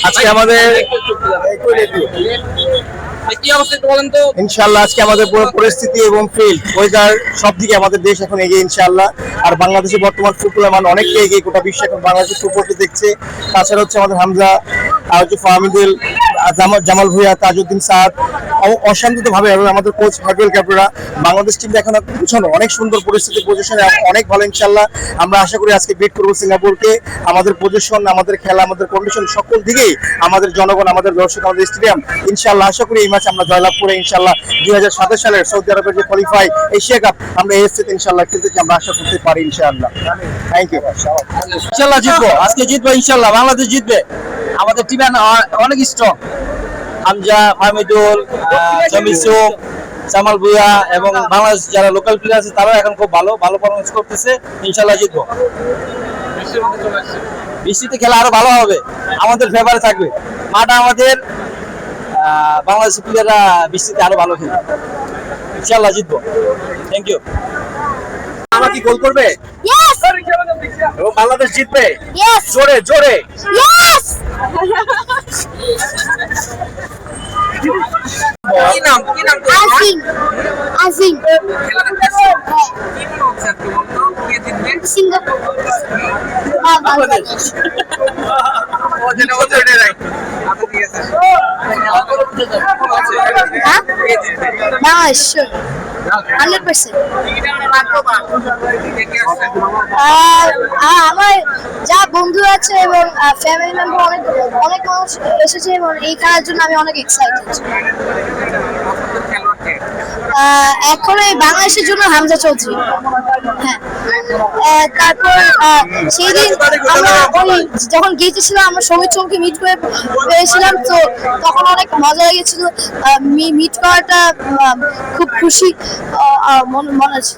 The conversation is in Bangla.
আজকে আমাদের কি অবস্থা একটু বলেন তো। ইনশাআল্লাহ আজকে আমাদের পুরো পরিস্থিতি এবং ফিল্ড ওয়েদার সব দিকে আমাদের দেশ এখন এগিয়ে ইনশাআল্লাহ। আর বাংলাদেশে বর্তমান ফুটবলের মান অনেকটাই এগিয়ে, গোটা বিশ্ব এখন বাংলাদেশের ফুটবলকে দেখছে। তাছাড়া হচ্ছে আমাদের হামজা আর হচ্ছে ফাহমিদুল, জামাল ভুঁইয়া, তাজউদ্দিন সাদ অশান্তিত ভাবে এবং আমাদের কোচ ভার্চুয়াল ক্যাপ্টেনরা বাংলাদেশ টিমটা এখন পিছনে অনেক সুন্দর পরিস্থিতি, পজিশনে অনেক ভালো ইনশাআল্লাহ। আমরা আশা করি আজকে বিট করবো সিঙ্গাপুরকে। আমাদের পজিশন, আমাদের খেলা, আমাদের কন্ডিশন সকল দিকেই আমাদের জনগণ, আমাদের দর্শক, আমাদের স্টেডিয়াম ইনশাআল্লাহ আশা করি এই ম্যাচে আমরা জয়লাভ করে ইনশাআল্লাহ 2027 সালের সৌদি আরবের যে কোয়ালিফাই এশিয়া কাপ আমরা এএফসিতে ইনশাআল্লাহ খেলতে আমরা আশা করতে পারি ইনশাআল্লাহ। Thank you. ইনশাআল্লাহ জিতবো, আজকে জিতবো ইনশাআল্লাহ, বাংলাদেশ জিতবে। আমাদের টিম অনেক স্ট্রং। হামজা, ফাহমিদুল, জমিসুম, জামাল ভুঁইয়া এবং বাংলাদেশ যারা লোকাল প্লেয়ার আছে তারাও এখন খুব ভালো পারফরমেন্স করতেছে। ইনশাআল্লাহ জিতবো। বৃষ্টিতে খেলা আরো ভালো হবে, আমাদের ফেভারে থাকবে মাঠটা। আমাদের বাংলাদেশি প্লেয়াররা বৃষ্টিতে আরো ভালো খেলবে। ইনশাআল্লাহ জিতবো। Thank you. আমরা কি গোল করবে? Yes! এবং বাংলাদেশ জিতবে? Yes! জোরে জোরে। Yes! কি নাম Azim. Azim. Singapore. Bangladesh. Huh? Bangladesh, sure. 100%. আমার যা বন্ধু আছে এবং ফ্যামিলি মেম্বার অনেক অনেক মানুষ এসেছে এবং এই খেলার জন্য আমি অনেক এক্সাইটেড। এখন এই বাংলাদেশের জন্য হামজা চৌধুরী। হ্যাঁ, তারপর সেই দিন আমরা ওই যখন গিয়েছিলাম আমরা সমিত চৌকে মিট করে পেয়েছিলাম, তো তখন অনেক মজা লেগেছিল। মিট করাটা খুব খুশি মনে আছে।